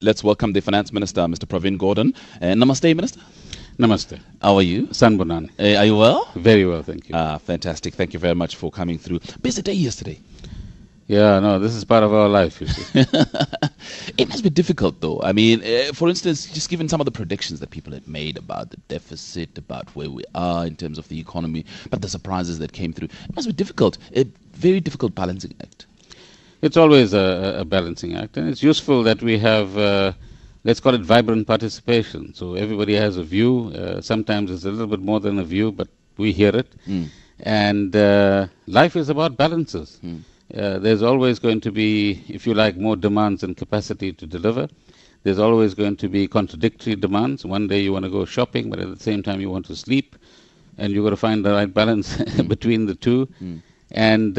Let's welcome the Finance Minister, Mr. Pravin Gordhan. Namaste, Minister. Namaste. How are you? Sanbonan. Are you well? Very well, thank you. Fantastic. Thank you very much for coming through. Busy day yesterday. Yeah, no, this is part of our life, you see. It must be difficult, though. I mean, for instance, just given some of the predictions that people had made about the deficit, about where we are in terms of the economy, but the surprises that came through, it must be difficult, a very difficult balancing act. It's always a balancing act, and it's useful that we have, let's call it vibrant participation. So everybody has a view. Sometimes it's a little bit more than a view, but we hear it. And life is about balances. There's always going to be, if you like, more demands and capacity to deliver. There's always going to be contradictory demands. One day you want to go shopping, but at the same time you want to sleep. And you've got to find the right balance between the two. And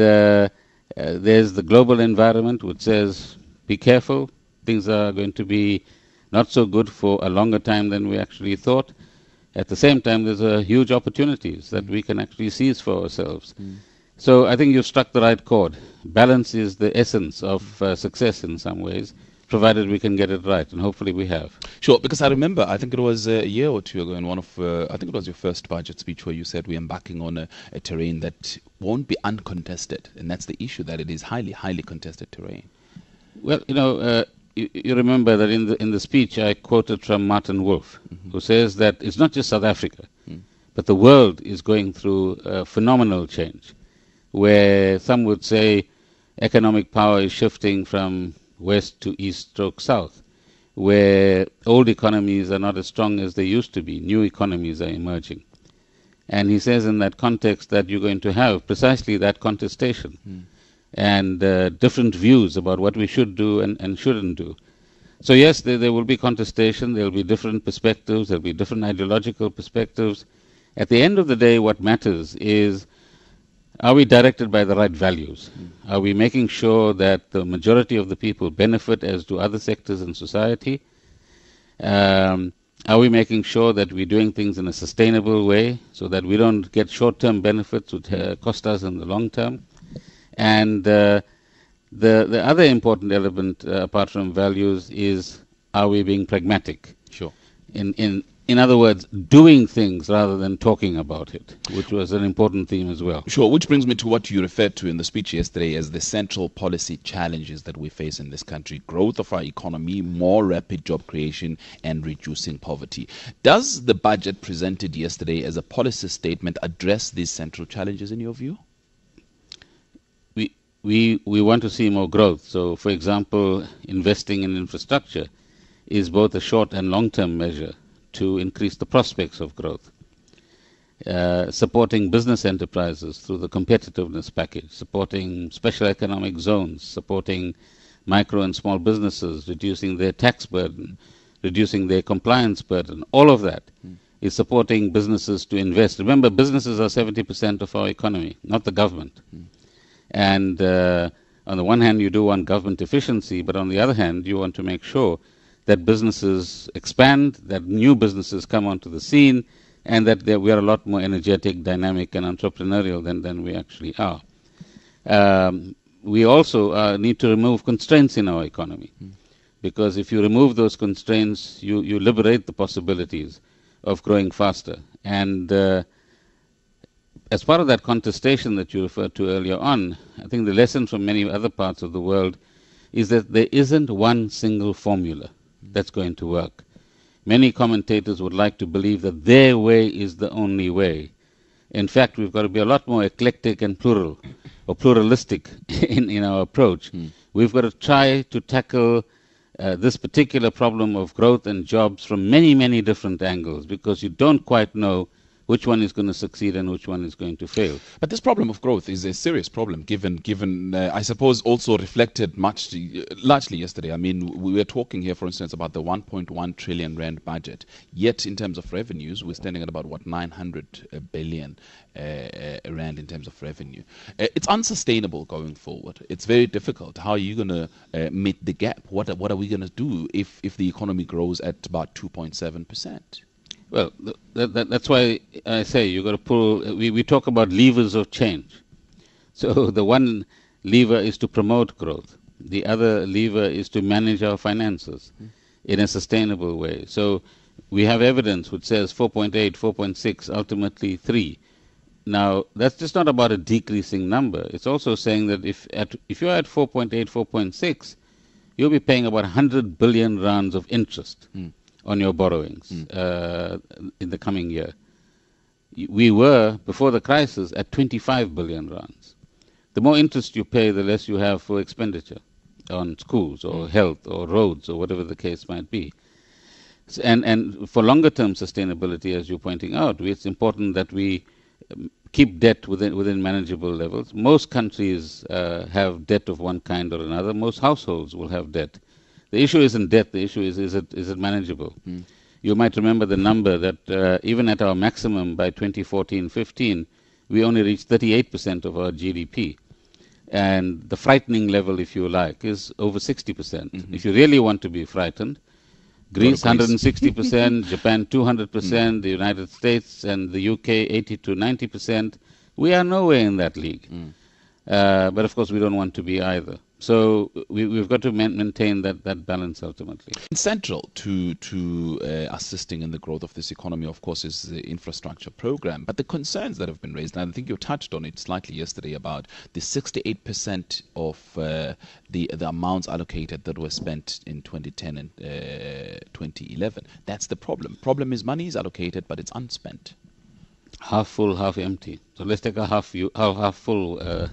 there's the global environment which says, be careful. Things are going to be not so good for a longer time than we actually thought. At the same time, there's a huge opportunities that we can actually seize for ourselves. So I think you've struck the right chord. Balance is the essence of success in some ways, provided we can get it right, and hopefully we have. Sure, because I remember, I think it was a year or two ago in one of, I think it was your first budget speech where you said we're embarking on a terrain that won't be uncontested, and that's the issue, that it is highly, highly contested terrain. Well, you remember that in the speech I quoted from Martin Wolf, who says that it's not just South Africa, but the world is going through a phenomenal change, where some would say economic power is shifting from west to east stroke south, where old economies are not as strong as they used to be. New economies are emerging. And he says in that context that you're going to have precisely that contestation and different views about what we should do and shouldn't do. So yes, there will be contestation, there will be different perspectives, there will be different ideological perspectives. At the end of the day, what matters is, are we directed by the right values? Are we making sure that the majority of the people benefit as do other sectors in society? Are we making sure that we're doing things in a sustainable way so that we don't get short-term benefits which cost us in the long term? And the other important element, apart from values, is, are we being pragmatic? Sure. In other words, doing things rather than talking about it, which was an important theme as well. Sure, which brings me to what you referred to in the speech yesterday as the central policy challenges that we face in this country: growth of our economy, more rapid job creation, and reducing poverty. Does the budget presented yesterday as a policy statement address these central challenges in your view? We want to see more growth. So, for example, investing in infrastructure is both a short and long-term measure to increase the prospects of growth. Supporting business enterprises through the competitiveness package, supporting special economic zones, supporting micro and small businesses, reducing their tax burden, reducing their compliance burden, all of that is supporting businesses to invest. Remember, businesses are 70% of our economy, not the government. And on the one hand, you do want government efficiency, but on the other hand, you want to make sure that businesses expand, that new businesses come onto the scene, and that we are a lot more energetic, dynamic, and entrepreneurial than we actually are. We also need to remove constraints in our economy, because if you remove those constraints, you liberate the possibilities of growing faster. And as part of that contestation that you referred to earlier on, I think the lesson from many other parts of the world is that there isn't one single formula that's going to work. Many commentators would like to believe that their way is the only way. In fact, we've got to be a lot more eclectic and plural, or pluralistic in our approach. We've got to try to tackle this particular problem of growth and jobs from many, many different angles, because you don't quite know which one is going to succeed and which one is going to fail. But this problem of growth is a serious problem, given I suppose, also reflected largely yesterday. I mean, we were talking here, for instance, about the 1.1 trillion rand budget. Yet, in terms of revenues, we're standing at about, 900 billion rand in terms of revenue. It's unsustainable going forward. It's very difficult. How are you going to meet the gap? What are we going to do if the economy grows at about 2.7%? Well, that's why I say you've got to pull. We talk about levers of change. So the one lever is to promote growth. The other lever is to manage our finances. in a sustainable way. So we have evidence which says 4.8, 4.6, ultimately 3. Now, that's just not about a decreasing number. It's also saying that if you're at 4.8, 4.6, you'll be paying about 100 billion rands of interest on your borrowings in the coming year. We were, before the crisis, at 25 billion rands. The more interest you pay, the less you have for expenditure on schools or health or roads or whatever the case might be. And for longer-term sustainability, as you're pointing out, it's important that we keep debt within manageable levels. Most countries have debt of one kind or another. Most households will have debt. The issue isn't debt. The issue is it manageable? You might remember the number that even at our maximum by 2014-15, we only reached 38% of our GDP. And the frightening level, if you like, is over 60%. If you really want to be frightened, Greece 160%, Japan 200%, the United States and the UK 80 to 90%. We are nowhere in that league. But of course we don't want to be either. So we've got to maintain that balance ultimately. Central to assisting in the growth of this economy, of course, is the infrastructure program. But the concerns that have been raised, and I think you touched on it slightly yesterday, about the 68% of the amounts allocated that were spent in 2010 and 2011. That's the problem. Problem is money is allocated, but it's unspent. Half full, half empty. So let's take a half full.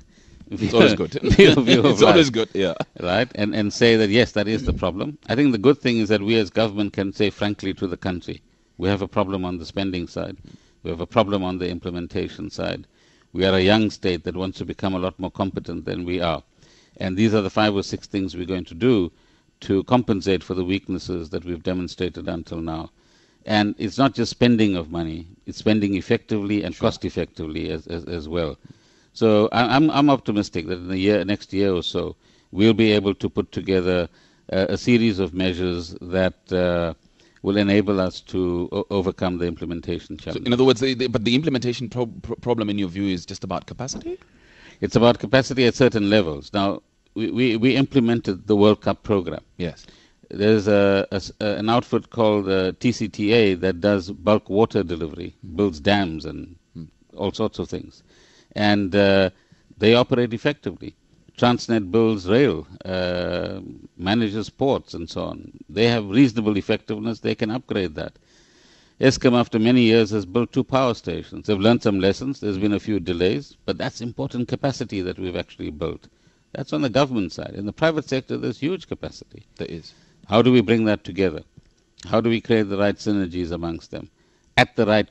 It's always good. It's always good, yeah. Right? And say that, yes, that is the problem. I think the good thing is that we as government can say frankly to the country, we have a problem on the spending side. We have a problem on the implementation side. We are a young state that wants to become a lot more competent than we are. And these are the 5 or 6 things we're going to do to compensate for the weaknesses that we've demonstrated until now. And it's not just spending of money, it's spending effectively and cost effectively as well. So I'm optimistic that in the next year or so, we'll be able to put together a series of measures that will enable us to overcome the implementation challenge. So in other words, but the implementation problem in your view is just about capacity? It's about capacity at certain levels. Now, we implemented the World Cup program. Yes. There's an outfit called TCTA that does bulk water delivery, builds dams and all sorts of things. And they operate effectively. Transnet builds rail, manages ports and so on. They have reasonable effectiveness. They can upgrade that. Eskom, after many years, has built 2 power stations. They've learned some lessons. There's been a few delays, but that's important capacity that we've actually built. That's on the government side. In the private sector, there's huge capacity. There is. How do we bring that together? How do we create the right synergies amongst them at the right